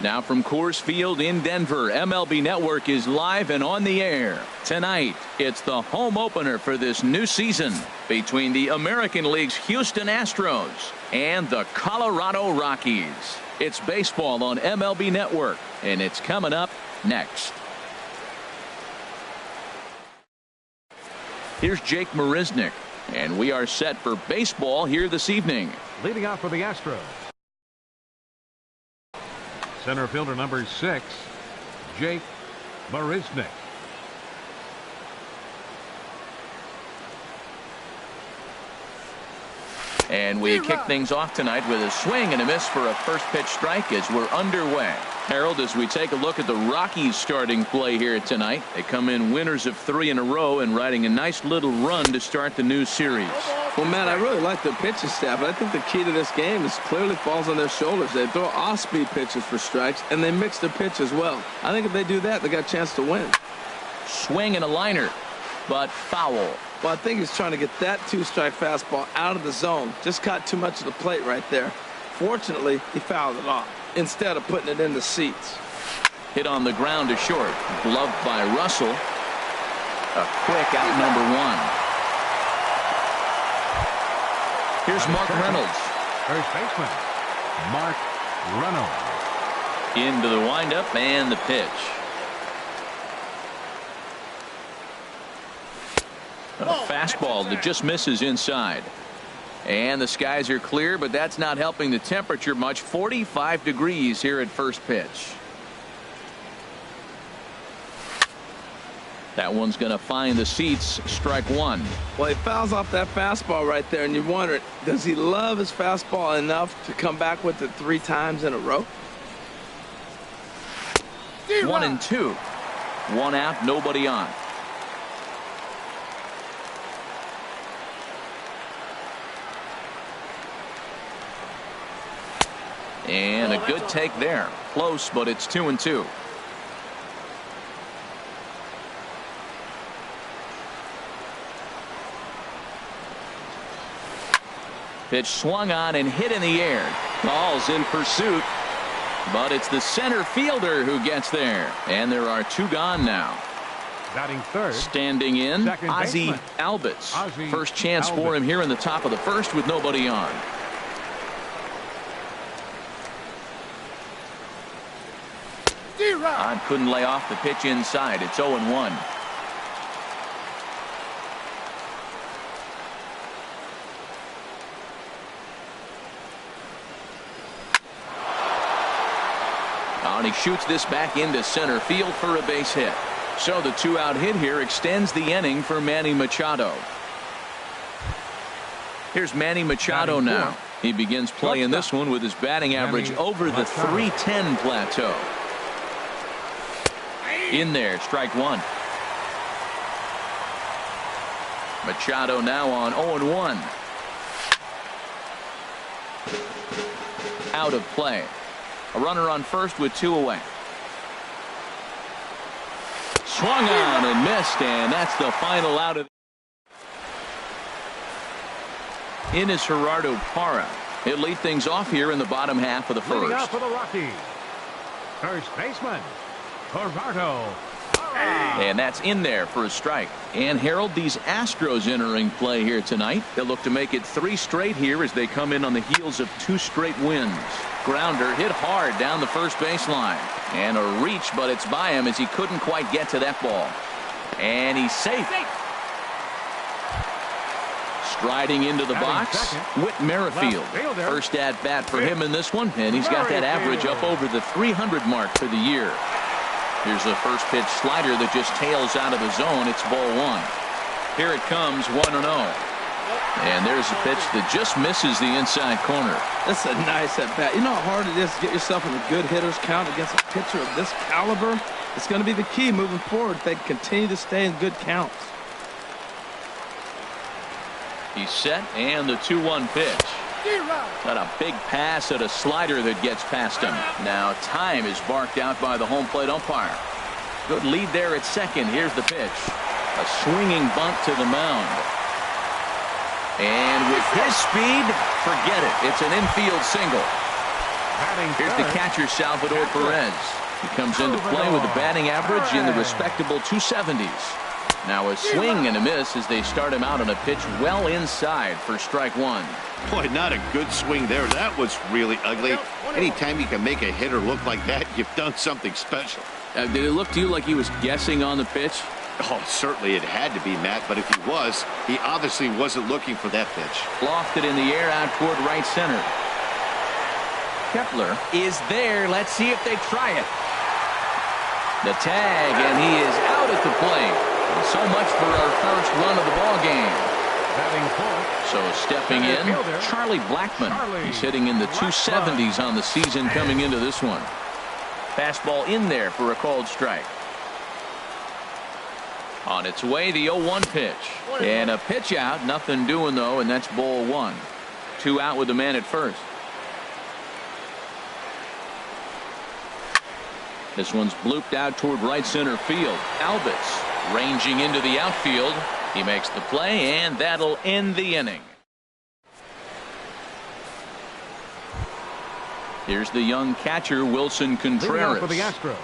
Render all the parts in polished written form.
Now from Coors Field in Denver, MLB Network is live and on the air. Tonight, it's the home opener for this new season between the American League's Houston Astros and the Colorado Rockies. It's baseball on MLB Network, and it's coming up next. Here's Jake Marisnick, and we are set for baseball here this evening. Leading off for the Astros, center fielder number 6, Jake Marisnick. And we kick things off tonight with a swing and a miss for a first pitch strike as we're underway. Harold, as we take a look at the Rockies starting play here tonight, they come in winners of 3 in a row and riding a nice little run to start the new series. Well, Matt, I really like their pitching staff, but I think the key to this game is clearly falls on their shoulders. They throw off-speed pitches for strikes, and they mix their pitch as well. I think if they do that, they got a chance to win. Swing and a liner, but foul. Well, I think he's trying to get that 2-strike fastball out of the zone. Just caught too much of the plate right there. Fortunately, he fouled it off instead of putting it in the seats. Hit on the ground to short. Gloved by Russell. A quick out number 1. Here's Mark Reynolds. First baseman, Mark Reynolds. Into the windup and the pitch. A fastball that just misses inside. And the skies are clear, but that's not helping the temperature much. 45 degrees here at first pitch. That one's going to find the seats. Strike 1. Well, he fouls off that fastball right there, and you wonder, does he love his fastball enough to come back with it 3 times in a row? 1 and 2. 1 out, nobody on. And a good take there. Close, but it's 2 and 2. Pitch swung on and hit in the air. Ball's in pursuit, but it's the center fielder who gets there. And there are 2 gone now. Batting third. Standing in, Ozzie Albies. First chance for him here in the top of the first with nobody on. Odd couldn't lay off the pitch inside. It's 0-1. And he shoots this back into center field for a base hit. So the 2-out hit here extends the inning for Manny Machado. Here's Manny Machado now. He begins playing this one with his batting average over the .310 plateau. In there, strike 1. Machado now on 0-1. Out of play. A runner on first with 2 away. Swung on and missed, and that's the final out of. In is Gerardo Parra. He'll lead things off here in the bottom half of the first. Leading off for the Rockies, first baseman, Gerardo. And that's in there for a strike. And Harold, these Astros entering play here tonight. They'll look to make it 3 straight here as they come in on the heels of 2 straight wins. Grounder hit hard down the first baseline. And a reach, but it's by him as he couldn't quite get to that ball. And he's safe. Striding into the box, Whit Merrifield. First at bat for him in this one, and he's got that average up over the 300 mark for the year. Here's a first pitch slider that just tails out of the zone. It's ball 1. Here it comes, 1-0. And there's a pitch that just misses the inside corner. That's a nice at bat. You know how hard it is to get yourself in a good hitter's count against a pitcher of this caliber? It's going to be the key moving forward if they continue to stay in good counts. He's set, and the 2-1 pitch. Got a big pass at a slider that gets past him. Now time is barked out by the home plate umpire. Good lead there at second. Here's the pitch. A swinging bunt to the mound. And with his speed, forget it. It's an infield single. Here's the catcher, Salvador Perez. He comes into play with a batting average in the respectable 270s. Now a swing and a miss as they start him out on a pitch well inside for strike one. Boy, not a good swing there. That was really ugly. Anytime you can make a hitter look like that, you've done something special. Did it look to you like he was guessing on the pitch? Oh, certainly it had to be, Matt, but if he was, he obviously wasn't looking for that pitch. Lofted in the air out toward right center. Kepler is there. Let's see if they try it. The tag, and he is out at the plate. And so much for our first run of the ball game. So stepping in, Charlie Blackmon. He's hitting in the 270s on the season coming into this one. Fastball in there for a called strike. On its way, the 0-1 pitch. And a pitch out. Nothing doing, though, and that's ball one. 2 out with the man at first. This one's blooped out toward right center field. Albus ranging into the outfield. He makes the play, and that'll end the inning. Here's the young catcher, Wilson Contreras.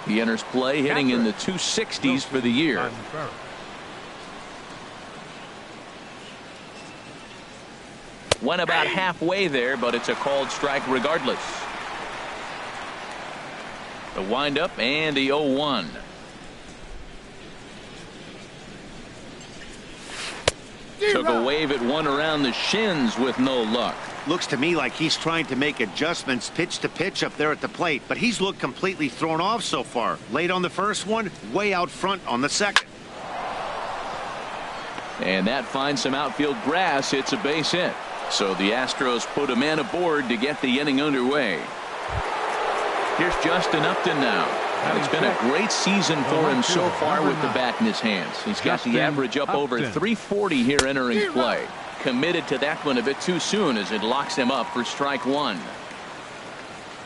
He enters play hitting in the 260s for the year. Went about halfway there, but it's a called strike regardless. The windup and the 0-1. Took a wave at one around the shins with no luck. Looks to me like he's trying to make adjustments pitch to pitch up there at the plate, but he's looked completely thrown off so far. Late on the first one, way out front on the second. And that finds some outfield grass. It's a base hit. So the Astros put a man aboard to get the inning underway. Here's Justin Upton now. It's been a great season for him so far with the bat in his hands. He's got the average up over 340 here entering play. Committed to that one a bit too soon as it locks him up for strike one.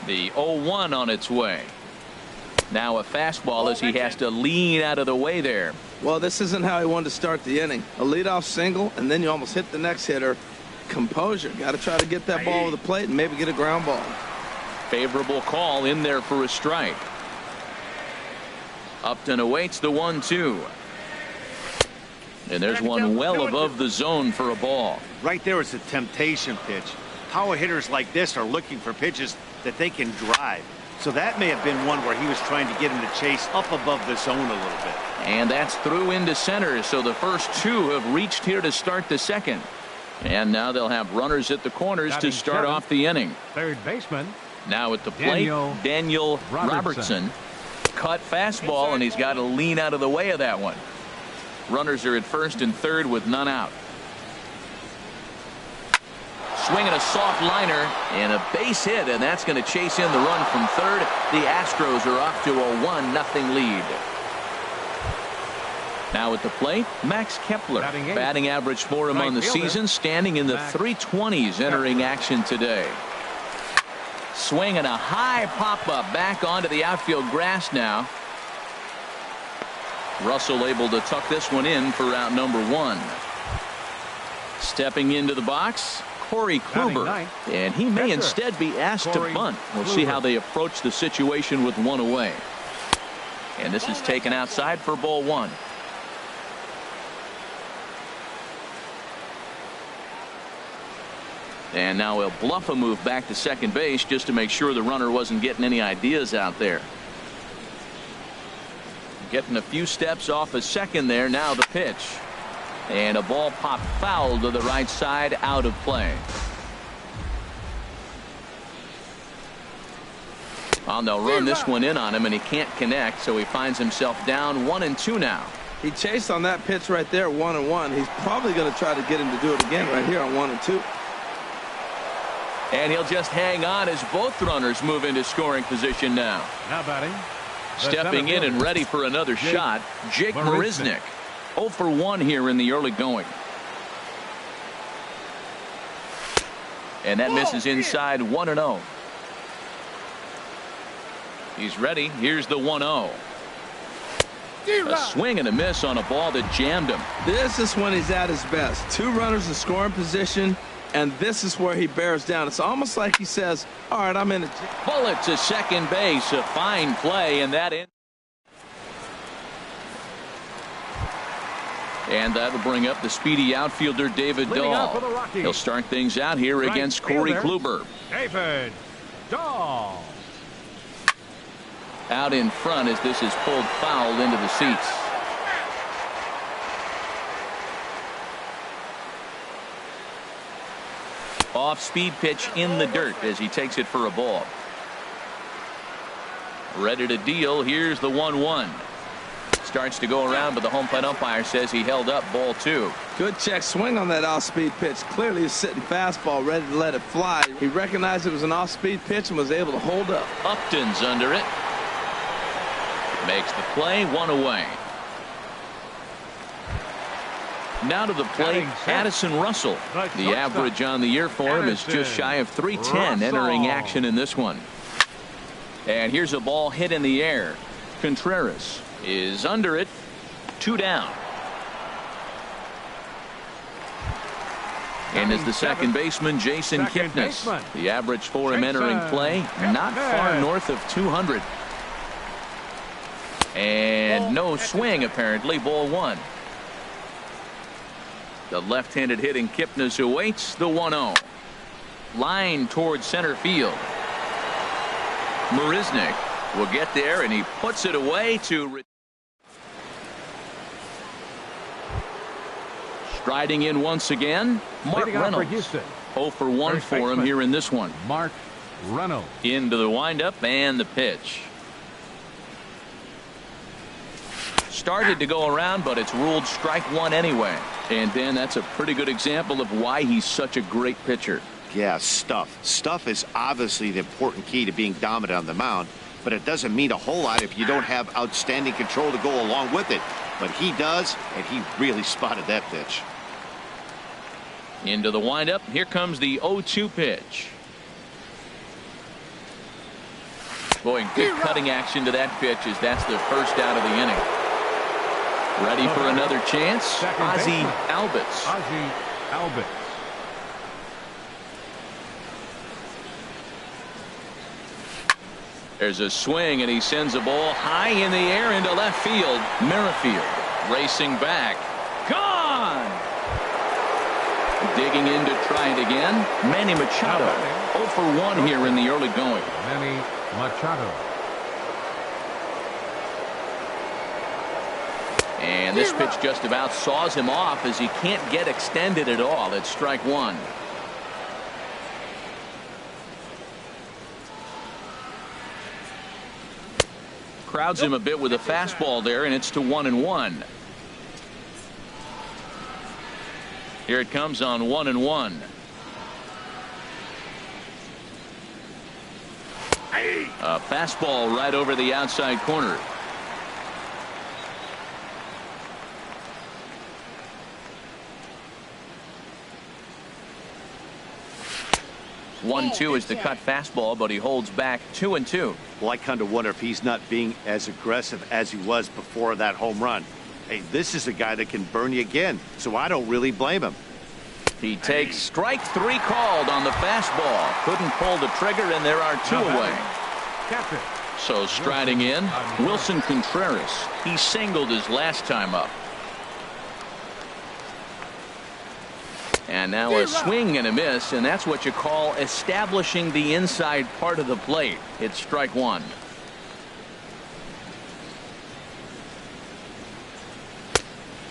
The 0-1 on its way. Now a fastball as he has to lean out of the way there. Well, this isn't how he wanted to start the inning. A leadoff single, and then you almost hit the next hitter. Composure. Got to try to get that ball over the plate and maybe get a ground ball. Favorable call in there for a strike. Upton awaits the 1-2. And there's one well above the zone for a ball. Right there is a temptation pitch. Power hitters like this are looking for pitches that they can drive. So that may have been one where he was trying to get him to chase up above the zone a little bit. And that's through into center. So the first two have reached here to start the second. And now they'll have runners at the corners to start off the inning. Third baseman. Now at the plate, Daniel Robertson. Cut fastball, and he's got to lean out of the way of that one. Runners are at first and third with none out. Swinging a soft liner and a base hit, and that's going to chase in the run from third. The Astros are off to a 1-0 lead. Now at the plate, Max Kepler. Batting average for him on the season, standing in the 320s entering action today. Swinging a high pop-up back onto the outfield grass now. Russell able to tuck this one in for out number one. Stepping into the box, Corey Kluber. And he may instead be asked to bunt. We'll see how they approach the situation with one away. And this is taken outside for ball one. And now he'll bluff a move back to second base just to make sure the runner wasn't getting any ideas out there. Getting a few steps off a second there. Now the pitch. And a ball popped foul to the right side, out of play. And they'll run this one in on him, and he can't connect, so he finds himself down 1-2 now. He chased on that pitch right there, 1-1. He's probably going to try to get him to do it again right here on 1-2. And he'll just hang on as both runners move into scoring position now. Now batting. Stepping in and ready for another shot, Jake Marisnick. 0 for 1 here in the early going. And that misses inside 1-0. He's ready. Here's the 1-0. A swing and a miss on a ball that jammed him. This is when he's at his best. Two runners in scoring position. and this is where he bears down. It's almost like he says, all right, I'm in it. Bullet to second base. A fine play, and that in. And that'll bring up the speedy outfielder David Dahl. He'll start things out here against Corey Kluber. David Dahl. Out in front as this is pulled foul into the seats. Off-speed pitch in the dirt as he takes it for a ball. Ready to deal. Here's the 1-1. Starts to go around, but the home plate umpire says he held up ball 2. Good check swing on that off-speed pitch. Clearly a sitting fastball ready to let it fly. He recognized it was an off-speed pitch and was able to hold up. Upton's under it. Makes the play, 1 away. Now to the plate, Addison Russell. The average on the year for him is just shy of 310 entering action in this one. And here's a ball hit in the air. Contreras is under it. 2 down. And is the second baseman, Jason Kipnis. The average for him entering play, not far north of 200. And no swing, apparently. Ball 1. The left-handed hitting Kipnis awaits the 1-0. Line towards center field. Marisnik will get there, and he puts it away to. Striding in once again, Mark Reynolds. 0 for 1 for him here in this one. Mark Reynolds. Into the windup and the pitch. Started to go around, but it's ruled strike 1 anyway. And then that's a pretty good example of why he's such a great pitcher. Yeah, stuff. Stuff is obviously the important key to being dominant on the mound, but it doesn't mean a whole lot if you don't have outstanding control to go along with it. But he does, and he really spotted that pitch. Into the windup. Here comes the 0-2 pitch. Boy, good cutting action to that pitch as that's the first out of the inning. Ready for another chance. Ozzie Albies. Ozzie Albies. There's a swing, and he sends a ball high in the air into left field. Merrifield racing back. Gone! Digging in to try it again. Manny Machado. 0 for 1 here in the early going. Manny Machado. And this pitch just about saws him off as he can't get extended at all. It's strike 1. Crowds him a bit with a fastball there, and it's to 1-1. Here it comes on 1-1. A fastball right over the outside corner. One-two is the cut fastball, but he holds back 2-2. Well, I kind of wonder if he's not being as aggressive as he was before that home run. Hey, this is a guy that can burn you again, so I don't really blame him. He takes strike 3 called on the fastball. Couldn't pull the trigger, and there are 2 away. So striding in, Wilson Contreras. He singled his last time up. And now a swing and a miss, and that's what you call establishing the inside part of the plate. It's strike 1.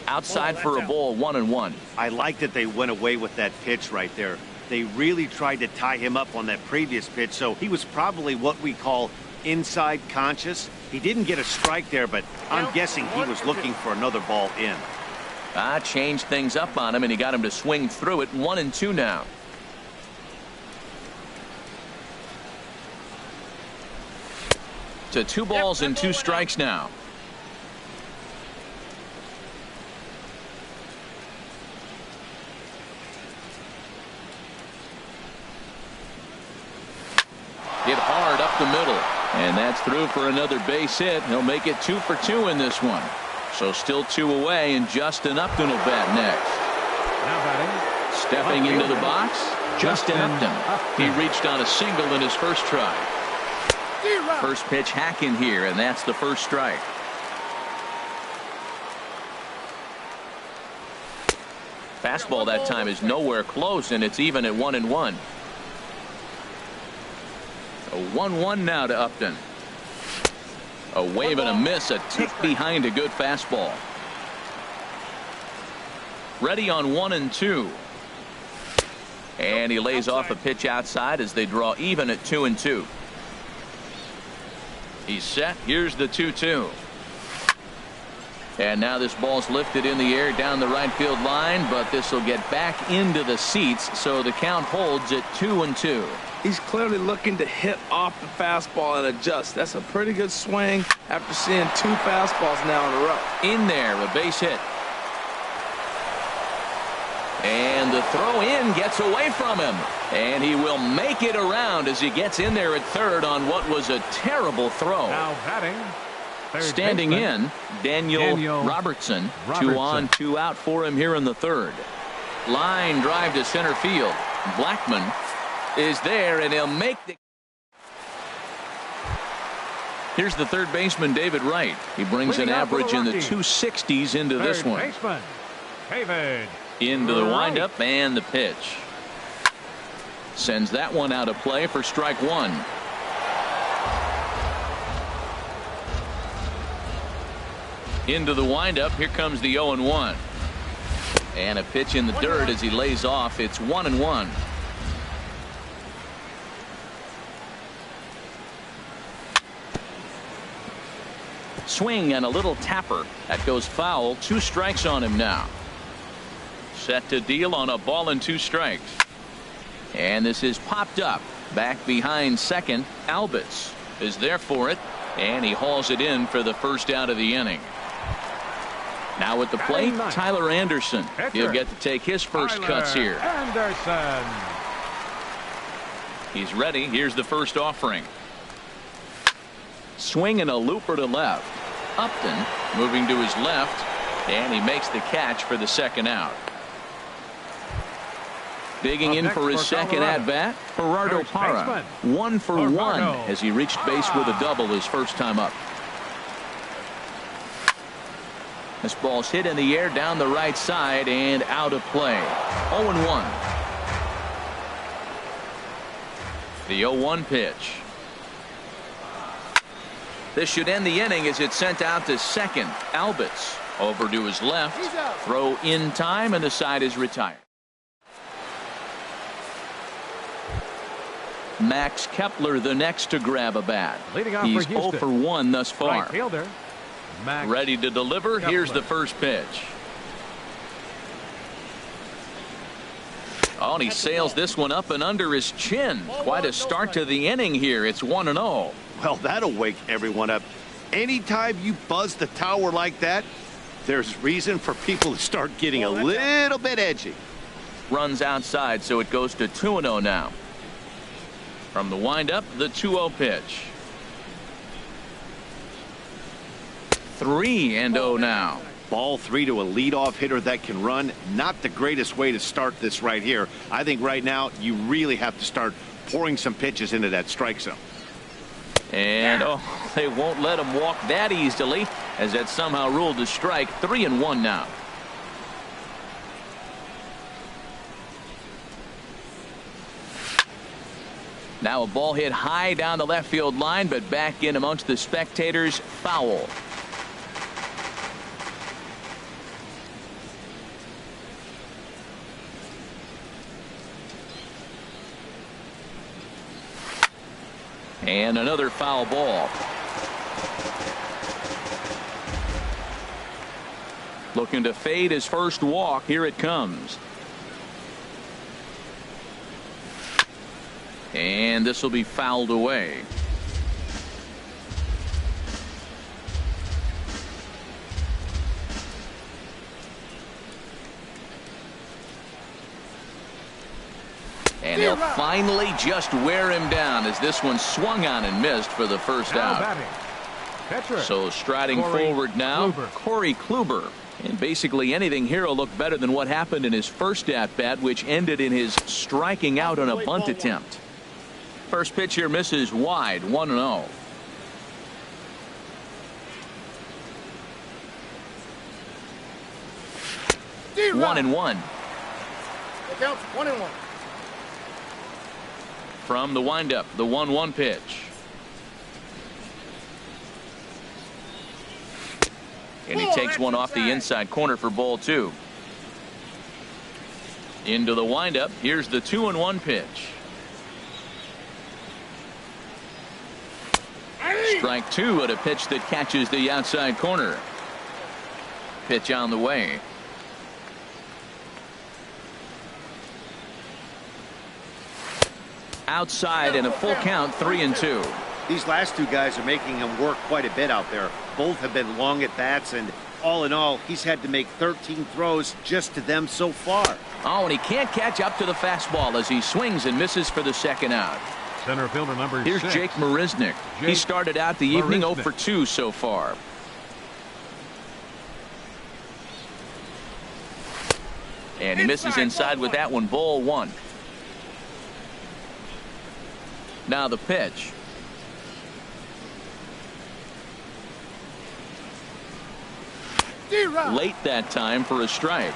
Outside for a ball, 1-1. I like that they went away with that pitch right there. They really tried to tie him up on that previous pitch, so he was probably what we call inside conscious. He didn't get a strike there, but I'm guessing he was looking for another ball in. Changed things up on him, and he got him to swing through it. 1-2 now. To 2 balls and 2 strikes now. Hit hard up the middle, and that's through for another base hit. He'll make it 2 for 2 in this one. So still 2 away, and Justin Upton will bat next. Now batting, Stepping into the box, Justin Upton. He reached on a single in his first try. First pitch hacking here, and that's the first strike. Fastball that time is nowhere close, and it's even at 1-1. A 1-1 now to Upton. A wave and a miss, a tick behind a good fastball. Ready on 1-2. And he lays off a pitch outside as they draw even at 2-2. He's set. Here's the 2-2. And now this ball's lifted in the air down the right field line, but this will get back into the seats, so the count holds at 2-2. He's clearly looking to hit off the fastball and adjust. That's a pretty good swing after seeing 2 fastballs now in a row. In there, a base hit. And the throw in gets away from him. And he will make it around as he gets in there at third on what was a terrible throw. Now batting. Standing in, Daniel Robertson. 2 on, 2 out for him here in the third. Line drive to center field. Blackman is there, and he'll make the... Here's the third baseman, David Wright. He brings an average in the 260s into this one. Baseman, David into the Wright. windup and the pitch. Sends that one out of play for strike 1. Into the windup. Here comes the 0-1. And a pitch in the dirt as he lays off. It's 1-1. Swing and a little tapper. That goes foul. 2 strikes on him now. Set to deal on a ball and 2 strikes. And this is popped up. Back behind second. Albitz is there for it. And he hauls it in for the first out of the inning. Now at the plate, Tyler Anderson. He'll get to take his first cuts here. Anderson. He's ready. Here's the first offering. Swing and a looper to left. Upton moving to his left, and he makes the catch for the second out. Digging in for his second at-bat, Gerardo Parra. 1 for 1 as he reached base with a double his first time up. This ball's hit in the air down the right side and out of play. 0-1. The 0-1 pitch. This should end the inning as it's sent out to second. Albitz over to his left. Throw in time, and the side is retired. Max Kepler the next to grab a bat. He's 0 for 1 thus far. Right fielder, Max. Ready to deliver. Kepler. Here's the first pitch. Oh, and he sails this one up and under his chin. Quite a start to the inning here. It's 1-0. Well, that'll wake everyone up. Anytime you buzz the tower like that, there's reason for people to start getting a little bit edgy. Runs outside, so it goes to 2-0 now. From the windup, the 2-0 pitch. 3-0 now. Ball 3 to a leadoff hitter that can run. Not the greatest way to start this right here. I think right now you really have to start pouring some pitches into that strike zone. And they won't let him walk that easily, as that's somehow ruled a strike. 3-1 now. Now a ball hit high down the left field line, but back in amongst the spectators. Foul. And another foul ball. Looking to fade his first walk. Here it comes. And this will be fouled away. And he'll finally just wear him down as this one swung on and missed for the first out. Pitcher. So striding Corey forward now, Kluber. Corey Kluber. And basically anything here will look better than what happened in his first at-bat, which ended in his striking out on a bunt attempt. First pitch here misses wide, 1-0. One and one. It counts 1-1. From the windup, the 1-1 pitch. And he takes one off the inside corner for ball 2. Into the windup. Here's the 2-1 pitch. Strike 2 at a pitch that catches the outside corner. Pitch on the way. Outside and a full count, 3-2. These last two guys are making him work quite a bit out there. Both have been long at bats, and all in all, he's had to make 13 throws just to them so far. Oh, and he can't catch up to the fastball as he swings and misses for the second out. Center fielder number Here's 6. Jake Marisnick. He started out the evening 0 for 2 so far. And he misses inside with that one, ball 1. Now the pitch. Late that time for a strike.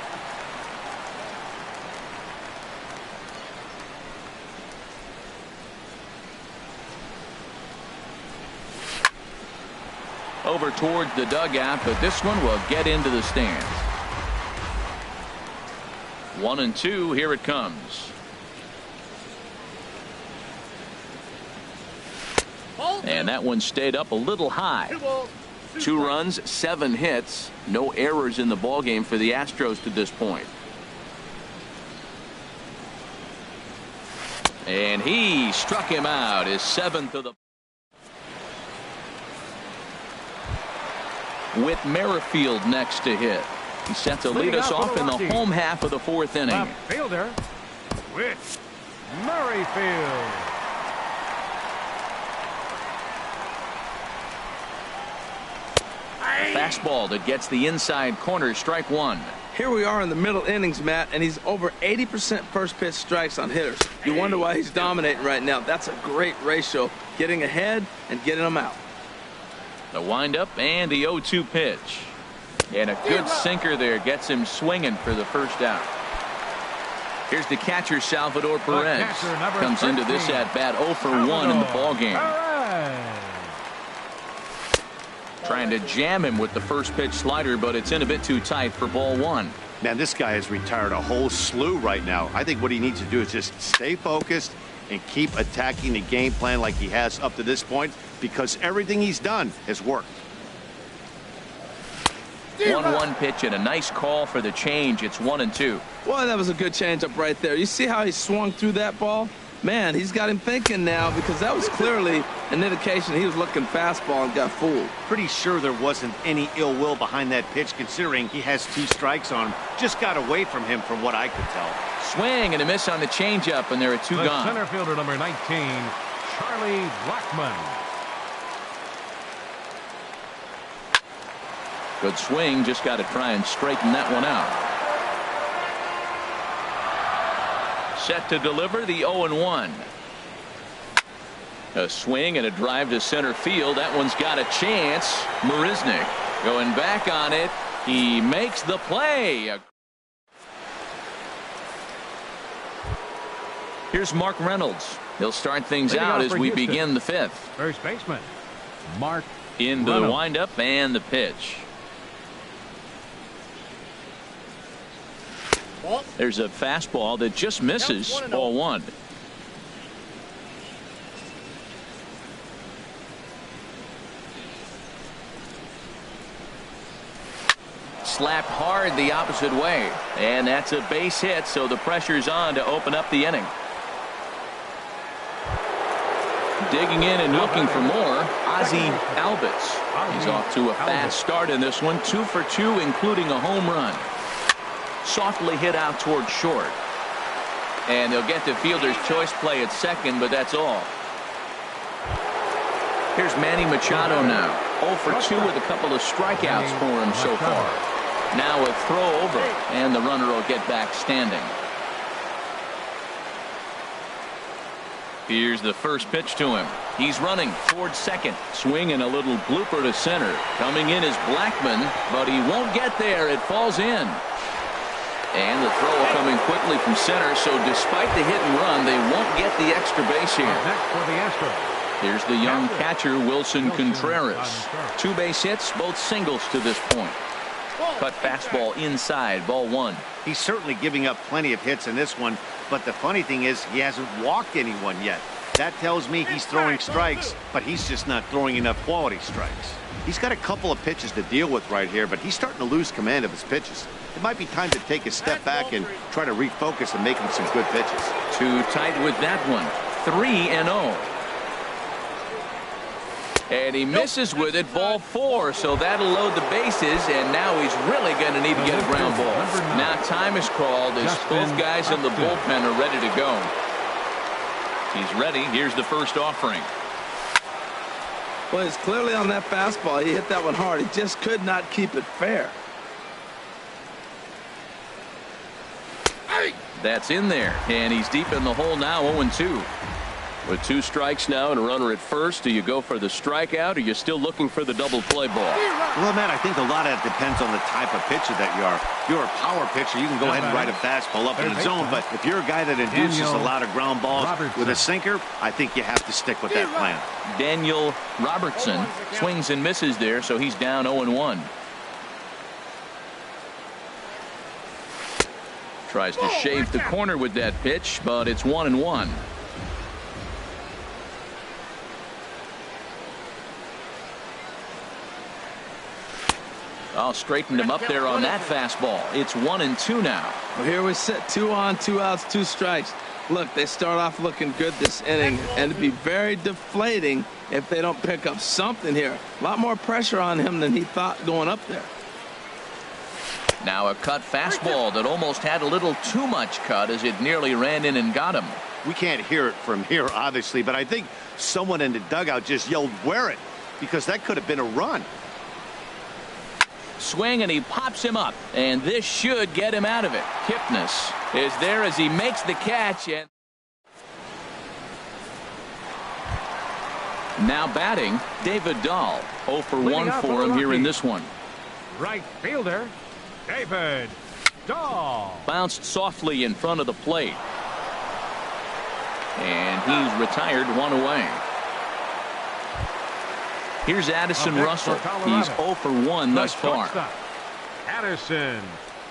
Over towards the dugout, but this one will get into the stands. 1-2, here it comes. And that one stayed up a little high. 2 runs, 7 hits, no errors in the ballgame for the Astros to this point. And he struck him out, his 7th of the. With Merrifield next to hit. He's set to lead us off in the home half of the 4th inning. Left fielder with Merrifield. Fastball that gets the inside corner, strike 1. Here we are in the middle innings, Matt, and he's over 80% first pitch strikes on hitters. You wonder why he's dominating right now. That's a great ratio, getting ahead and getting them out. The windup and the 0-2 pitch. And a good sinker there gets him swinging for the first out. Here's the catcher, Salvador Perez. Comes into this at-bat 0 for 1 in the ballgame. Trying to jam him with the first pitch slider, but it's in a bit too tight for ball 1. Man, this guy has retired a whole slew right now. I think what he needs to do is just stay focused and keep attacking the game plan like he has up to this point, because everything he's done has worked. 1-1 pitch and a nice call for the change. It's 1-2. Boy, that was a good changeup right there. You see how he swung through that ball? Man, he's got him thinking now, because that was clearly an indication he was looking fastball and got fooled. Pretty sure there wasn't any ill will behind that pitch, considering he has 2 strikes on him. Just got away from him from what I could tell. Swing and a miss on the changeup, and there are 2 gone. Center fielder number 19, Charlie Blackmon. Good swing, just got to try and straighten that one out. Set to deliver the 0-1. A swing and a drive to center field. That one's got a chance. Marisnick going back on it. He makes the play. Here's Mark Reynolds. He'll start things out as we begin the 5th. First baseman, Mark Into Reynolds. the windup and the pitch. There's a fastball that just misses, ball 1. Slapped hard the opposite way, and that's a base hit, so the pressure's on to open up the inning. Digging in and looking for more, Ozzie Albies. He's off to a fast start in this one, 2 for 2, including a home run. Softly hit out towards short. And they'll get the fielder's choice play at second, but that's all. Here's Manny Machado now. 0 for 2 with a couple of strikeouts for him so far. Now a throw over, and the runner will get back standing. Here's the first pitch to him. He's running toward second. Swing and a little blooper to center. Coming in is Blackman, but he won't get there. It falls in. And the throw coming quickly from center, so despite the hit and run, they won't get the extra base here. Here's the young catcher, Wilson Contreras. 2 base hits, both singles to this point. Cut fastball inside, ball 1. He's certainly giving up plenty of hits in this one, but the funny thing is he hasn't walked anyone yet. That tells me he's throwing strikes, but he's just not throwing enough quality strikes. He's got a couple of pitches to deal with right here, but he's starting to lose command of his pitches. It might be time to take a step back and try to refocus and make him some good pitches. Too tight with that one. 3-0. And he misses with it, ball 4, so that'll load the bases, and now he's really going to need to get a ground ball. Now time is called as both guys in the bullpen are ready to go. He's ready. Here's the first offering. Well, he's clearly on that fastball. He hit that one hard. He just could not keep it fair. That's in there, and he's deep in the hole now, 0-2. With 2 strikes now and a runner at first, do you go for the strikeout, or are you still looking for the double play ball? Well, Matt, I think a lot of it depends on the type of pitcher that you are. If you're a power pitcher, you can go ahead and ride a fastball up in the zone, but if you're a guy that induces a lot of ground balls with a sinker, I think you have to stick with that plan. Daniel Robertson swings and misses there, so he's down 0-1. Tries to shave the corner with that pitch, but it's 1-1. Oh, straightened him up there on that fastball. It's 1-2 now. Well, here we sit, 2 on, 2 outs, 2 strikes. Look, they start off looking good this inning, and it'd be very deflating if they don't pick up something here. A lot more pressure on him than he thought going up there. Now a cut fastball that almost had a little too much cut as it nearly ran in and got him. We can't hear it from here, obviously, but I think someone in the dugout just yelled, "Wear it," because that could have been a run. Swing, and he pops him up, and this should get him out of it. Kipnis is there as he makes the catch, and now batting, David Dahl. 0 for 1 for him here in this one. Right fielder, David Dahl. Bounced softly in front of the plate, and he's retired 1 away. Here's Addison Russell. He's 0 for 1 thus far. Addison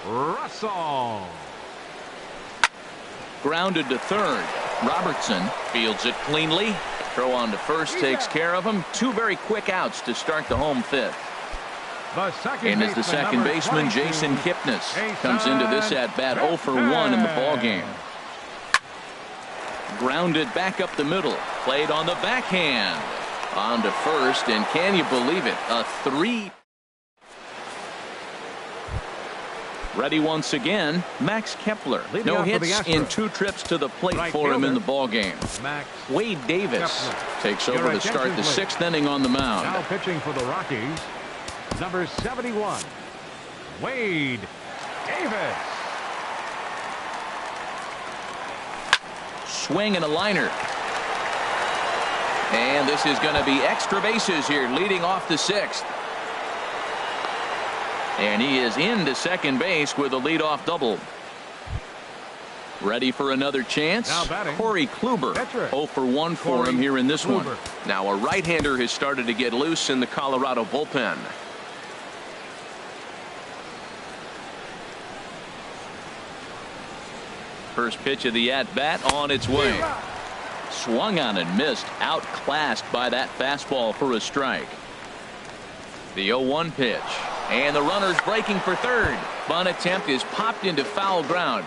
Russell. Grounded to third. Robertson fields it cleanly. Throw on to first takes care of him. 2 very quick outs to start the home 5th. And as the second baseman, Jason Kipnis, comes into this at-bat 0 for 1 in the ballgame. Grounded back up the middle. Played on the backhand. On to first, and can you believe it? A 3. Ready once again, Max Kepler. No hits in 2 trips to the plate for him in the ballgame. Wade Davis takes over to start the 6th inning on the mound. Now pitching for the Rockies, number 71, Wade Davis. Swing and a liner. And this is going to be extra bases here, leading off the 6th. And he is into second base with a leadoff double. Ready for another chance? Corey Kluber, 0 for 1 for him here in this one. Now a right-hander has started to get loose in the Colorado bullpen. First pitch of the at-bat on its way. Swung on and missed, outclassed by that fastball for a strike. The 0-1 pitch, and the runner's breaking for third. Bunt attempt is popped into foul ground.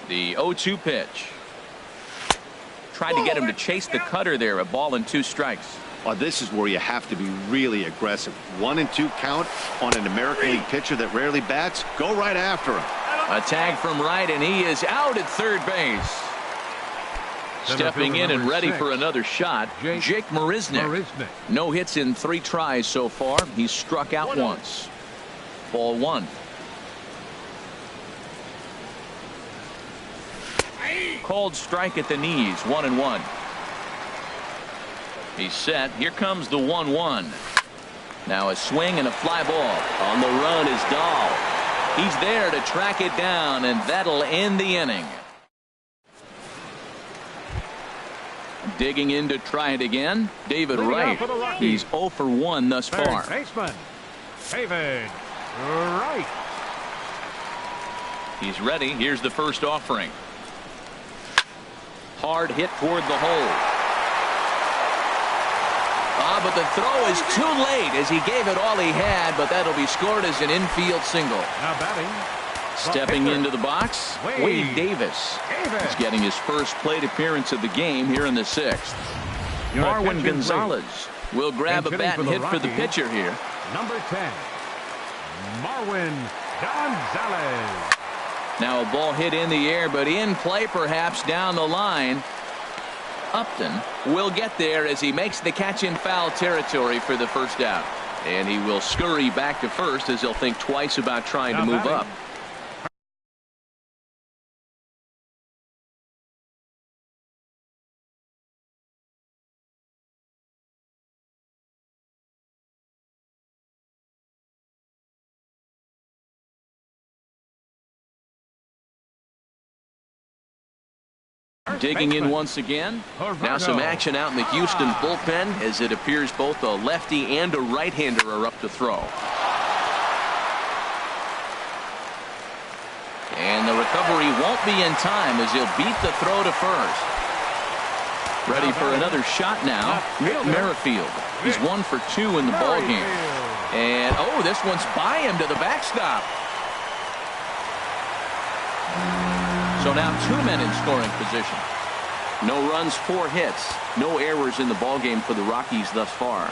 The 0-2 pitch. Tried to get him to chase the cutter there. A ball and 2 strikes. Well, this is where you have to be really aggressive. 1 and 2 count on an American League pitcher that rarely bats. Go right after him. A tag from right, and he is out at third base. Stepping in and ready for another shot, Jake Marisnick. No hits in 3 tries so far. He's struck out once. Ball 1. Called strike at the knees, 1-1. He's set. Here comes the 1-1. Now a swing and a fly ball. On the run is Dahl. He's there to track it down, and that'll end the inning. Digging in to try it again, David Wright. He's 0 for 1 thus far. Baseman, David Wright. He's ready. Here's the first offering. Hard hit toward the hole. But the throw is too late as he gave it all he had, but that'll be scored as an infield single. Now batting. Stepping into the box, Wade Davis. He's getting his first plate appearance of the game here in the 6th. Marwin Gonzalez will grab a bat and hit for the pitcher here. Number 10, Marwin Gonzalez. Now a ball hit in the air, but in play perhaps down the line. Upton will get there as he makes the catch in foul territory for the first out. And he will scurry back to first as he'll think twice about trying to move up. Digging in once again. Now some action out in the Houston bullpen as it appears both a lefty and a right-hander are up to throw. And the recovery won't be in time as he'll beat the throw to first. Ready for another shot now, Merrifield. He's 1 for 2 in the ballgame. And this one's by him to the backstop. So now 2 men in scoring position. No runs, 4 hits. No errors in the ballgame for the Rockies thus far.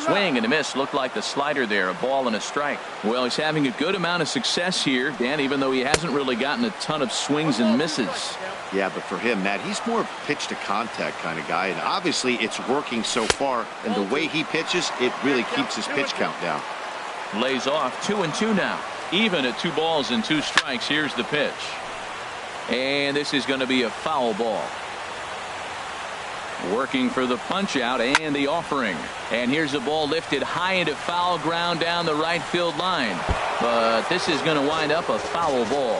Swing and a miss. Looked like the slider there. A ball and a strike. Well, he's having a good amount of success here, Dan, even though he hasn't really gotten a ton of swings and misses. Yeah, but for him, Matt, he's more of a pitch to contact kind of guy. And obviously it's working so far. And the way he pitches, it really keeps his pitch count down. Lays off 2-2 now. Even at 2 balls and 2 strikes. Here's the pitch. And this is going to be a foul ball. Working for the punch out and the offering. And here's the ball lifted high into foul ground down the right field line. But this is going to wind up a foul ball.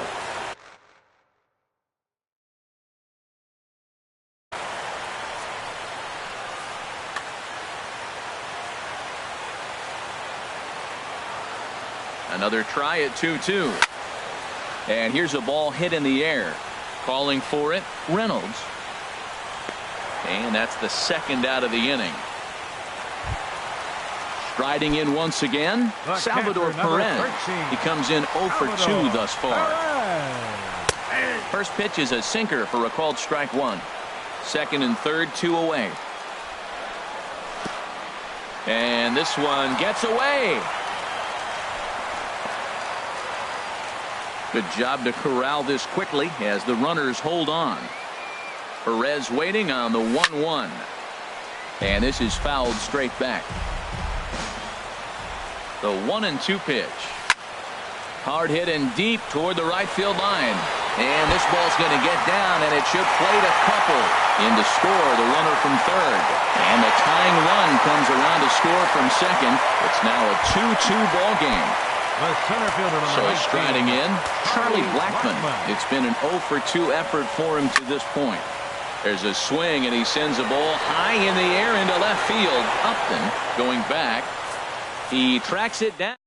Another try at 2-2. And here's a ball hit in the air. Calling for it, Reynolds. And that's the second out of the inning. Striding in once again, Salvador Perez. He comes in 0 for 2 thus far. First pitch is a sinker for a called strike 1. Second and third, 2 away. And this one gets away. Good job to corral this quickly as the runners hold on. Perez waiting on the 1-1. And this is fouled straight back. The 1-2 pitch. Hard hit and deep toward the right field line. And this ball's going to get down, and it should plate a couple. In to score the runner from third. And the tying run comes around to score from second. It's now a 2-2 ball game. So striding in, Charlie Blackmon. It's been an 0 for 2 effort for him to this point. There's a swing, and he sends a ball high in the air into left field. Upton going back. He tracks it down.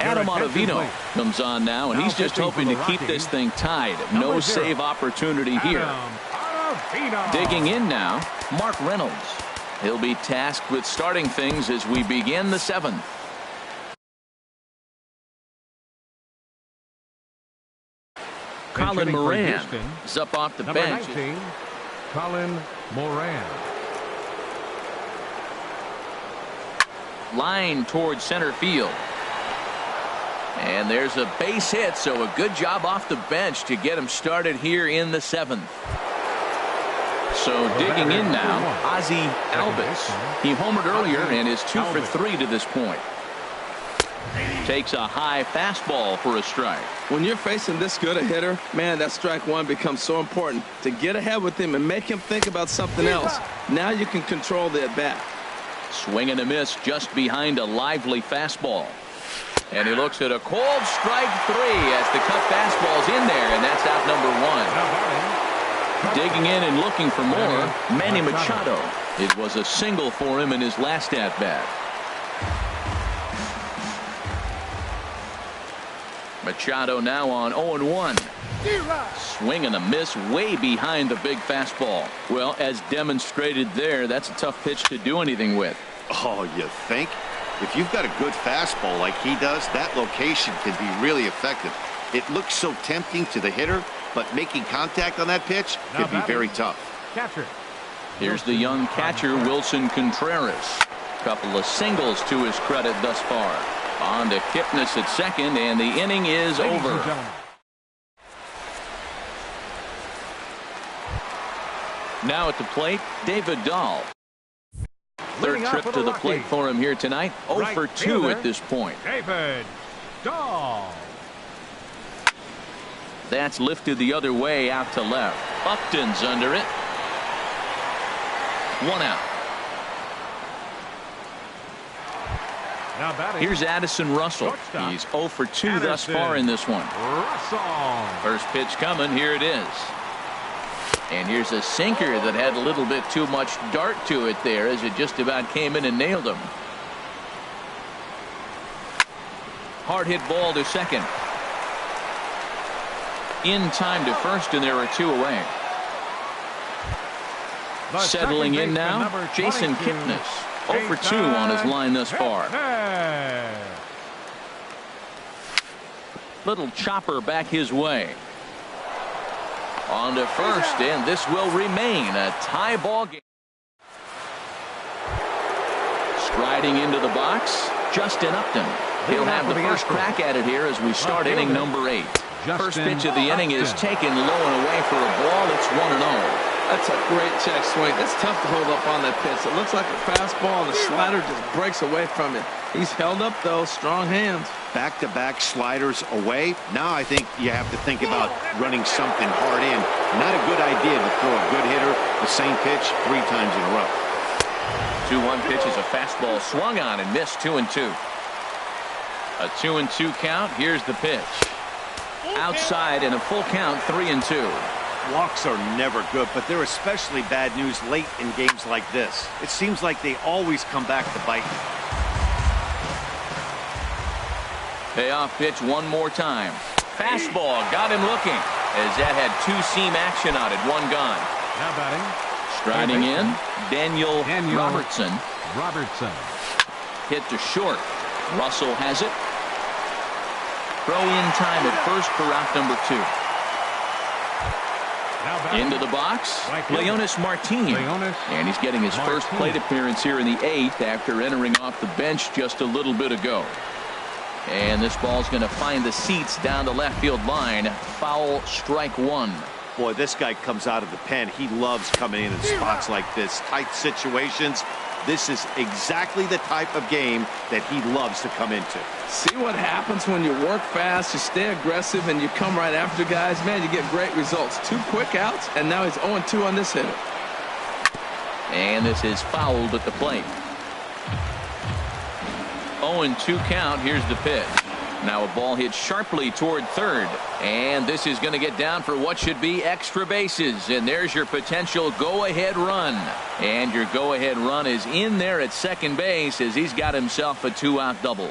Adam Ottavino comes on now, and he's just hoping to keep this thing tied. No save opportunity here. Digging in now, Mark Reynolds. He'll be tasked with starting things as we begin the 7th. Colin Moran is up off the bench. 19, Colin Moran. Line towards center field. And there's a base hit, so a good job off the bench to get him started here in the 7th. So digging in now, Ozzie Albies. He homered earlier and is 2 for 3 to this point. Takes a high fastball for a strike. When you're facing this good a hitter, man, that strike one becomes so important to get ahead with him and make him think about something else. Now you can control the at-bat. Swing and a miss just behind a lively fastball. And he looks at a cold strike 3 as the cut fastball's in there, and that's out number 1. Digging in and looking for more, Manny Machado. It was a single for him in his last at-bat. Machado now on 0-1. Swing and a miss way behind the big fastball. Well, as demonstrated there, that's a tough pitch to do anything with. Oh, you think? If you've got a good fastball like he does, that location can be really effective. It looks so tempting to the hitter, but making contact on that pitch could be very tough. Catcher. Here's the young catcher, Wilson Contreras. Couple of singles to his credit thus far. On to Kipnis at second, and the inning is over. Now at the plate, David Dahl. Third trip to the plate for him here tonight. 0 for 2 at this point. David Dahl. That's lifted the other way out to left. Upton's under it. 1 out. Here's Addison Russell. He's 0 for 2 thus far in this one. First pitch coming. Here it is. And here's a sinker that had a little bit too much dart to it there as it just about came in and nailed him. Hard hit ball to second. In time to first, and there are 2 away. Settling in now, Jason Kipnis. 0 for 2 on his line thus far. Little chopper back his way. On to first, and this will remain a tie ball game. Striding into the box, Justin Upton. He'll have the first crack at it here as we start inning number 8. First pitch of the inning is taken low and away for a ball. It's 1-0. That's a great check swing. That's tough to hold up on that pitch. It looks like a fastball, and the slider just breaks away from it. He's held up, though. Strong hands. Back-to-back sliders away. Now I think you have to think about running something hard in. Not a good idea to throw a good hitter the same pitch 3 times in a row. 2-1 pitch is a fastball swung on and missed. 2-2. A 2-2 count. Here's the pitch. Outside and a full count. 3-2. Walks are never good, but they're especially bad news late in games like this. It seems like they always come back to bite. Payoff pitch one more time. Fastball got him looking as that had 2-seam action on it. 1 gone. Now batting. Striding in, Daniel Robertson. Hit to short. Russell has it. Throw in time at first for out number 2. Into the box, Leonis Martin. And he's getting his first plate appearance here in the 8th after entering off the bench just a little bit ago. And this ball's going to find the seats down the left field line. Foul, strike 1. Boy, this guy comes out of the pen. He loves coming in spots like this. Tight situations. This is exactly the type of game that he loves to come into. See what happens when you work fast, you stay aggressive, and you come right after guys. Man, you get great results. 2 quick outs, and now he's 0-2 on this hitter. And this is fouled at the plate. 0-2 count. Here's the pitch. Now a ball hit sharply toward third, and this is going to get down for what should be extra bases, and there's your potential go-ahead run. And your go-ahead run is in there at second base as he's got himself a 2-out double.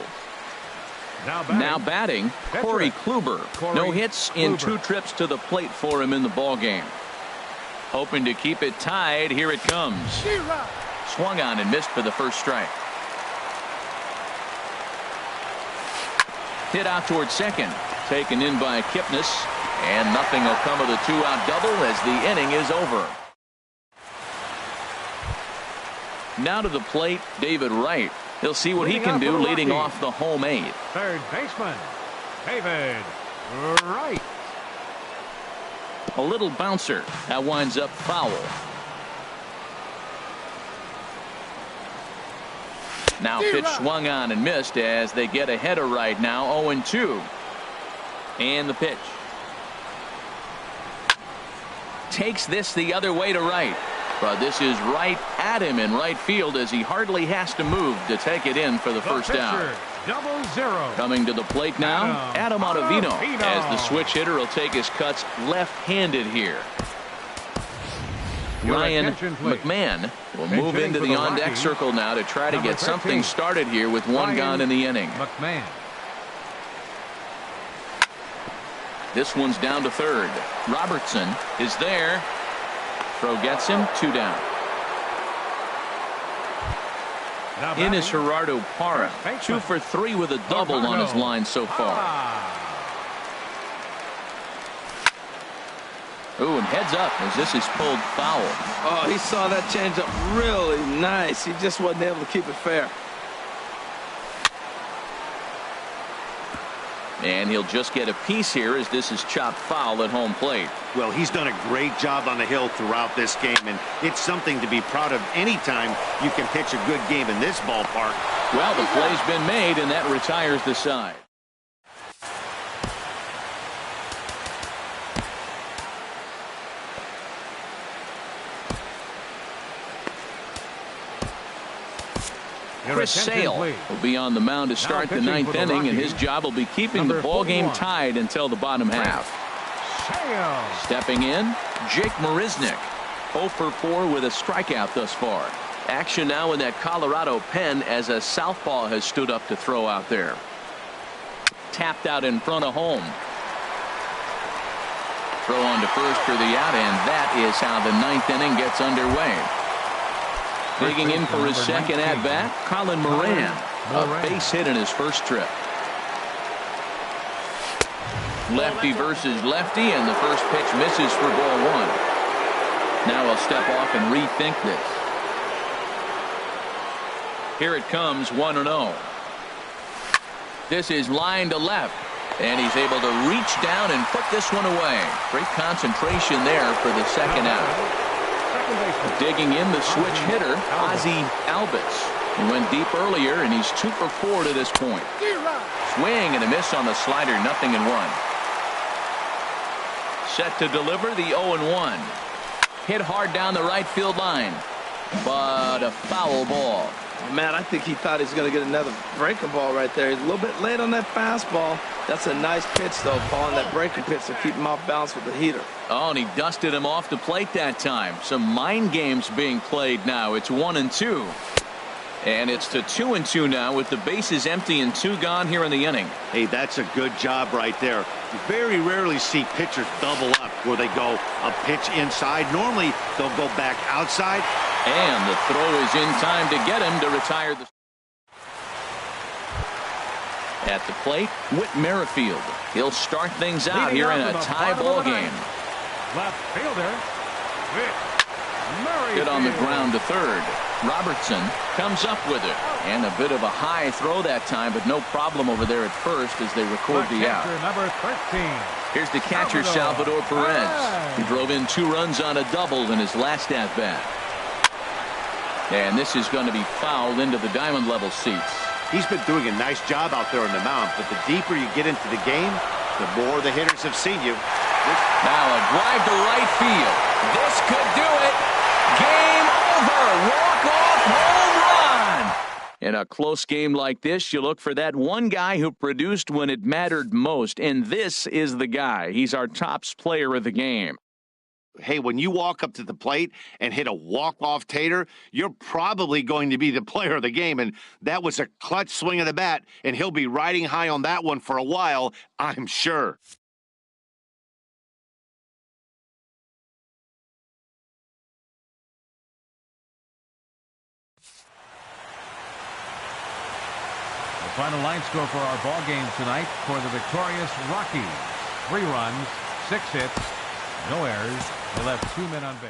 Now batting, Corey Kluber. No hits in 2 trips to the plate for him in the ballgame. Hoping to keep it tied. Here it comes. Swung on and missed for the first strike. Hit out towards second. Taken in by Kipnis. And nothing will come of the 2-out double as the inning is over. Now to the plate, David Wright. He'll see what he can do leading off the home 8th. Third baseman, David Wright. A little bouncer. That winds up foul. Now pitch swung on and missed as they get ahead of right now. 0-2. And the pitch. Takes this the other way to right. But this is right at him in right field as he hardly has to move to take it in for the first down. 0-0. Coming to the plate now, Adam Ottavino, as the switch hitter will take his cuts left-handed here. Ryan McMahon will move into the on-deck circle now to try to get something started here with one gone in the inning. McMahon. This one's down to third. Robertson is there. Throw gets him. 2 down. In is Gerardo Parra. 2 for 3 with a double on his line so far. Ooh, and heads up as this is pulled foul. Oh, he saw that changeup really nice. He just wasn't able to keep it fair. And he'll just get a piece here as this is chopped foul at home plate. Well, he's done a great job on the hill throughout this game, and it's something to be proud of anytime you can pitch a good game in this ballpark. Well, the play's been made, and that retires the side. Chris Sale will be on the mound to start the 9th inning, and his job will be keeping the ball game tied until the bottom half. Stepping in, Jake Marisnick, 0 for 4 with a strikeout thus far. Action now in that Colorado pen as a southpaw has stood up to throw out there. Tapped out in front of home. Throw on to first for the out, and that is how the 9th inning gets underway. Digging in for his second at-bat, Colin Moran. A base hit in his first trip. Lefty versus lefty, and the first pitch misses for ball 1. Now he'll step off and rethink this. Here it comes, 1-0. This is line to left, and he's able to reach down and put this one away. Great concentration there for the second out. Digging in the switch hitter, Ozzie Albies. He went deep earlier, and he's 2 for 4 to this point. Swing and a miss on the slider, 0-1. Set to deliver the 0-1. Hit hard down the right field line, but a foul ball. Man, I think he thought he was going to get another breaking ball right there. He's a little bit late on that fastball. That's a nice pitch, though, following that breaking pitch to keep him off balance with the heater. Oh, and he dusted him off the plate that time. Some mind games being played now. It's 1-2. And it's to 2-2 now with the bases empty and 2 gone here in the inning. Hey, that's a good job right there. You very rarely see pitchers double up where they go a pitch inside. Normally, they'll go back outside. And the throw is in time to get him to retire the... At the plate, Whit Merrifield. He'll start things out here in a tie ball game. Left fielder, Whit Merrifield. Hit on the ground to third. Robertson comes up with it. And a bit of a high throw that time, but no problem over there at first as they record the out. Number 13. Here's the catcher, Salvador Perez. He drove in 2 runs on a double in his last at-bat. And this is going to be fouled into the diamond level seats. He's been doing a nice job out there on the mound, but the deeper you get into the game, the more the hitters have seen you. Now a drive to right field. This could do it. Game over. Walk-off home run. In a close game like this, you look for that one guy who produced when it mattered most, and this is the guy. He's our tops player of the game. Hey, when you walk up to the plate and hit a walk-off tater, you're probably going to be the player of the game, and that was a clutch swing of the bat, and he'll be riding high on that one for a while, I'm sure. The final line score for our ball game tonight for the victorious Rockies: 3 runs, 6 hits, no errors. They left 2 men on base.